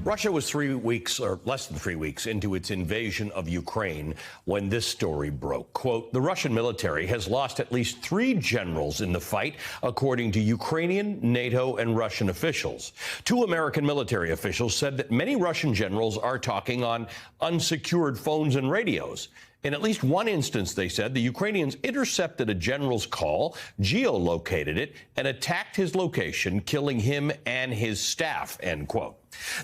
Russia was 3 weeks, or less than 3 weeks, into its invasion of Ukraine when this story broke. Quote, the Russian military has lost at least 3 generals in the fight, according to Ukrainian, NATO, and Russian officials. 2 American military officials said that many Russian generals are talking on unsecured phones and radios. In at least one instance, they said, the Ukrainians intercepted a general's call, geolocated it, and attacked his location, killing him and his staff, end quote.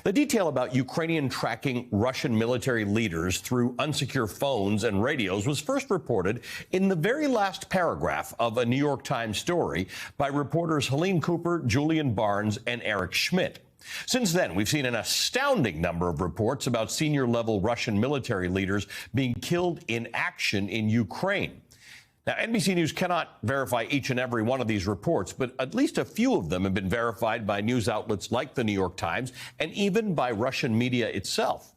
The detail about Ukrainian tracking Russian military leaders through unsecure phones and radios was first reported in the very last paragraph of a New York Times story by reporters Helene Cooper, Julian Barnes, and Eric Schmidt. Since then, we've seen an astounding number of reports about senior-level Russian military leaders being killed in action in Ukraine. Now, NBC News cannot verify each and every one of these reports, but at least a few of them have been verified by news outlets like the New York Times and even by Russian media itself.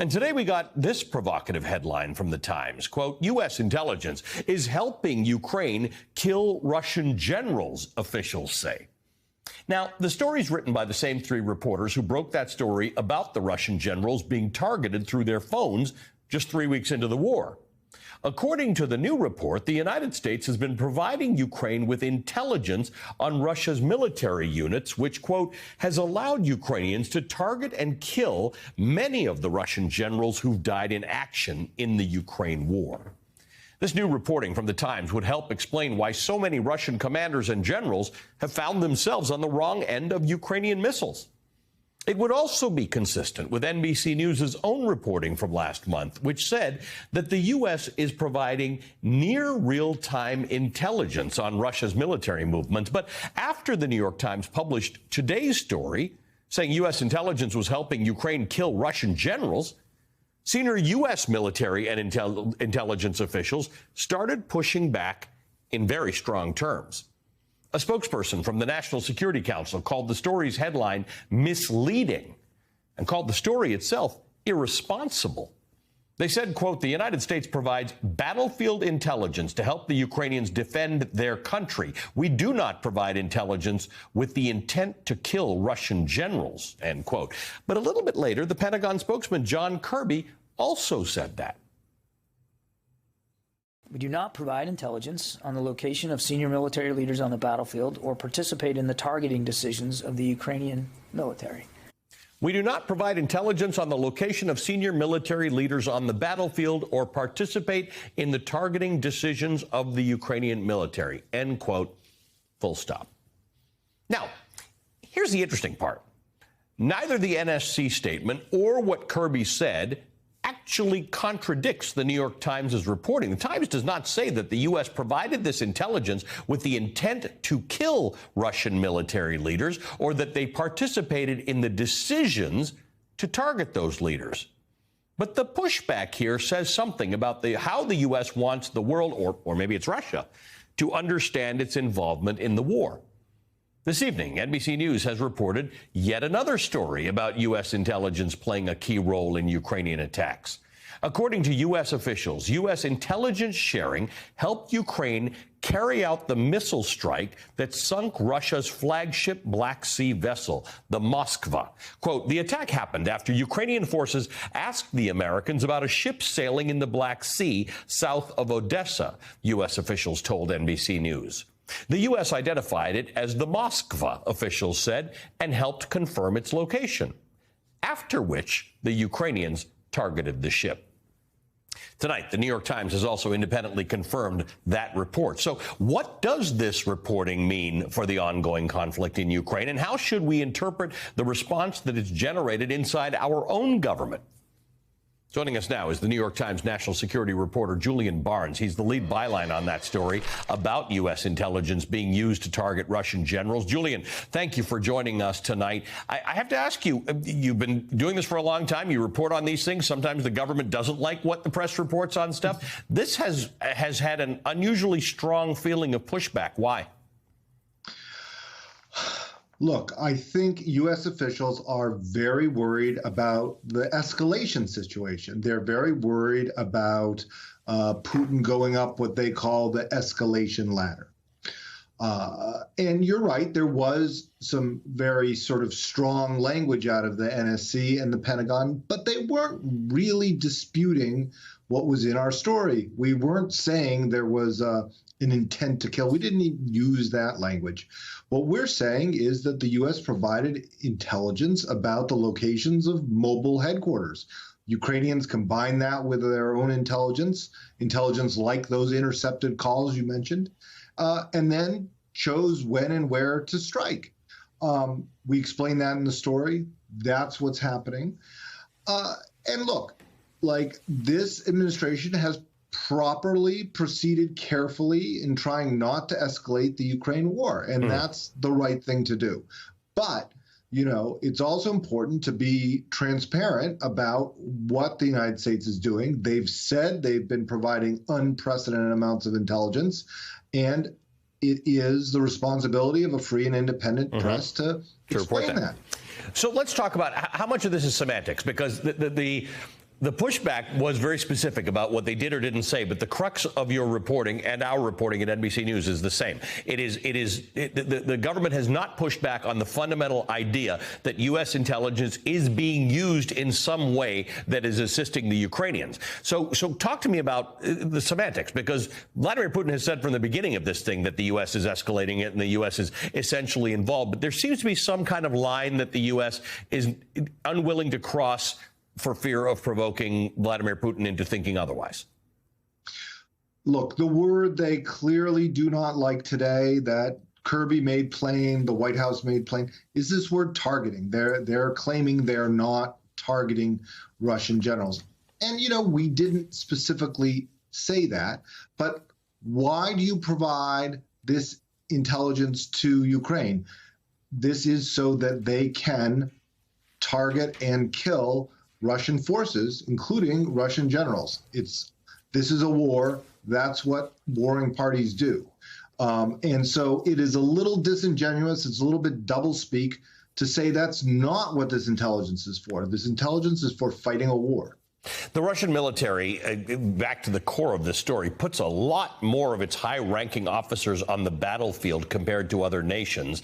And today we got this provocative headline from the Times. Quote, U.S. intelligence is helping Ukraine kill Russian generals, officials say. Now, the story's written by the same 3 reporters who broke that story about the Russian generals being targeted through their phones just 3 weeks into the war. According to the new report, the United States has been providing Ukraine with intelligence on Russia's military units, which, quote, has allowed Ukrainians to target and kill many of the Russian generals who've died in action in the Ukraine war. This new reporting from the Times would help explain why so many Russian commanders and generals have found themselves on the wrong end of Ukrainian missiles. It would also be consistent with NBC News' own reporting from last month, which said that the U.S. is providing near real-time intelligence on Russia's military movements. But after the New York Times published today's story, saying U.S. intelligence was helping Ukraine kill Russian generals, senior U.S. military and intelligence officials started pushing back in very strong terms. A spokesperson from the National Security Council called the story's headline misleading and called the story itself irresponsible. They said, quote, the United States provides battlefield intelligence to help the Ukrainians defend their country. We do not provide intelligence with the intent to kill Russian generals, end quote. But a little bit later, the Pentagon spokesman John Kirby also said that. We do not provide intelligence on the location of senior military leaders on the battlefield or participate in the targeting decisions of the Ukrainian military. We do not provide intelligence on the location of senior military leaders on the battlefield or participate in the targeting decisions of the Ukrainian military, end quote, full stop. Now, here's the interesting part. Neither the NSC statement or what Kirby said actually contradicts the New York Times' reporting. The Times does not say that the U.S. provided this intelligence with the intent to kill Russian military leaders or that they participated in the decisions to target those leaders. But the pushback here says something about how the U.S. wants the world, or maybe it's Russia, to understand its involvement in the war. This evening, NBC News has reported yet another story about U.S. intelligence playing a key role in Ukrainian attacks. According to U.S. officials, U.S. intelligence sharing helped Ukraine carry out the missile strike that sunk Russia's flagship Black Sea vessel, the Moskva. Quote, the attack happened after Ukrainian forces asked the Americans about a ship sailing in the Black Sea south of Odessa, U.S. officials told NBC News. The U.S. identified it as the Moskva, officials said, and helped confirm its location, after which the Ukrainians targeted the ship. Tonight, the New York Times has also independently confirmed that report. So what does this reporting mean for the ongoing conflict in Ukraine, and how should we interpret the response that it's generated inside our own government? Joining us now is the New York Times national security reporter Julian Barnes. He's the lead byline on that story about U.S. intelligence being used to target Russian generals. Julian, thank you for joining us tonight. I have to ask you, you've been doing this for a long time. You report on these things. Sometimes the government doesn't like what the press reports on stuff. This has had an unusually strong feeling of pushback. Why? Look, I think U.S. officials are very worried about the escalation situation. They're very worried about Putin going up what they call the escalation ladder. And you're right, there was some very sort of strong language out of the NSC and the Pentagon, but they weren't really disputing what was in our story. We weren't saying there was an intent to kill. We didn't even use that language. What we're saying is that the U.S. provided intelligence about the locations of mobile headquarters. Ukrainians combined that with their own intelligence like those intercepted calls you mentioned, and then chose when and where to strike. We explain that in the story. That's what's happening. And look, like, this administration has properly proceeded carefully in trying not to escalate the Ukraine war, and that's the right thing to do. But it's also important to be transparent about what the United States is doing. They've said they've been providing unprecedented amounts of intelligence, and it is the responsibility of a free and independent press to explain that. So let's talk about how much of this is semantics, because the pushback was very specific about what they did or didn't say, but the crux of your reporting and our reporting at NBC News is the same. The government has not pushed back on the fundamental idea that U.S. intelligence is being used in some way that is assisting the Ukrainians. So talk to me about the semantics, because Vladimir Putin has said from the beginning of this thing that the U.S. is escalating it and the U.S. is essentially involved. But there seems to be some kind of line that the U.S. is unwilling to cross for fear of provoking Vladimir Putin into thinking otherwise. Look, the word they clearly do not like today, that Kirby made plain, the White House made plain, is this word targeting. They're claiming they're not targeting Russian generals. And, we didn't specifically say that, but why do you provide this intelligence to Ukraine? This is so that they can target and kill Russian forces, including Russian generals. This is a war. That's what warring parties do. And so it is a little disingenuous. It's a little bit doublespeak to say that's not what this intelligence is for. This intelligence is for fighting a war. The Russian military, back to the core of the story, puts a lot more of its high-ranking officers on the battlefield compared to other nations.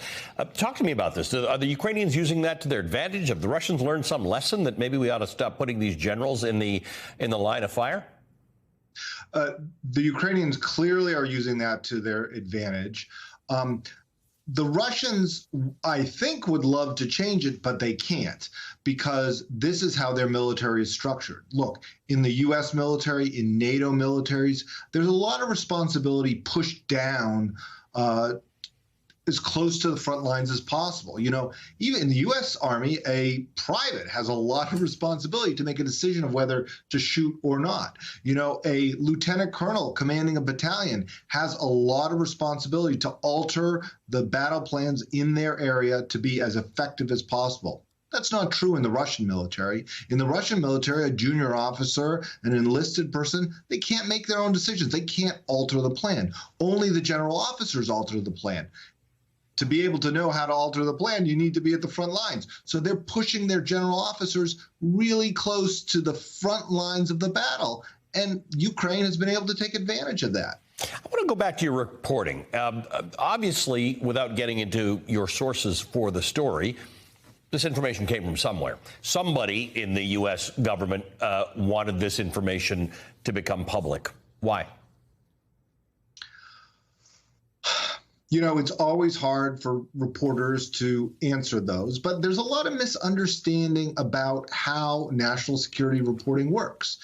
Talk to me about this. Are the Ukrainians using that to their advantage? Have the Russians learned some lesson that maybe we ought to stop putting these generals in the line of fire? The Ukrainians clearly are using that to their advantage. The Russians, I think, would love to change it, but they can't, because this is how their military is structured. Look, in the U.S. military, in NATO militaries, there's a lot of responsibility pushed down as close to the front lines as possible. Even in the U.S. Army, a private has a lot of responsibility to make a decision of whether to shoot or not. A lieutenant colonel commanding a battalion has a lot of responsibility to alter the battle plans in their area to be as effective as possible. That's not true in the Russian military. In the Russian military, a junior officer, an enlisted person, they can't make their own decisions. They can't alter the plan. Only the general officers alter the plan. To be able to know how to alter the plan, you need to be at the front lines. So they're pushing their general officers really close to the front lines of the battle. And Ukraine has been able to take advantage of that. I want to go back to your reporting. Obviously, without getting into your sources for the story, this information came from somewhere. Somebody in the U.S. government wanted this information to become public. Why? It's always hard for reporters to answer those, but there's a lot of misunderstanding about how national security reporting works.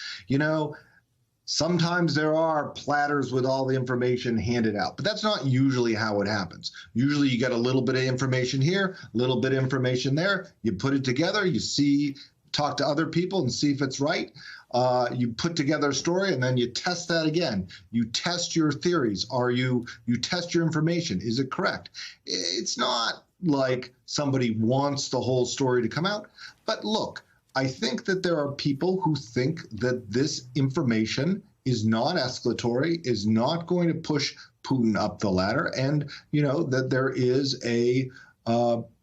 Sometimes there are platters with all the information handed out, but that's not usually how it happens. Usually you get a little bit of information here, a little bit of information there, you put it together, talk to other people and see if it's right. You put together a story and then you test that again. You test your theories. You test your information. Is it correct? It's not like somebody wants the whole story to come out. But look, I think that there are people who think that this information is not escalatory, is not going to push Putin up the ladder, and that there is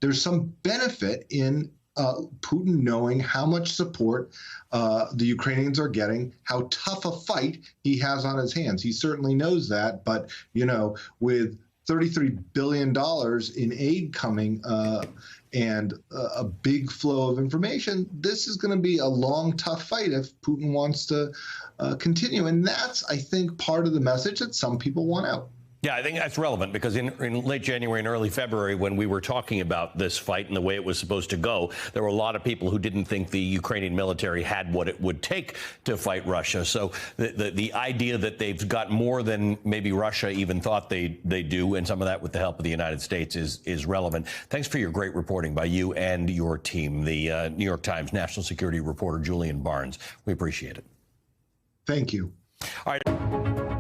there's some benefit in Putin knowing how much support the Ukrainians are getting, how tough a fight he has on his hands. He certainly knows that, but with $33 billion in aid coming and a big flow of information, this is going to be a long, tough fight if Putin wants to continue. And that's, I think, part of the message that some people want out. Yeah, I think that's relevant because in late January and early February, when we were talking about this fight and the way it was supposed to go, there were a lot of people who didn't think the Ukrainian military had what it would take to fight Russia. So the idea that they've got more than maybe Russia even thought they do, and some of that with the help of the United States, is relevant. Thanks for your great reporting by you and your team, the New York Times national security reporter Julian Barnes. We appreciate it. Thank you. All right.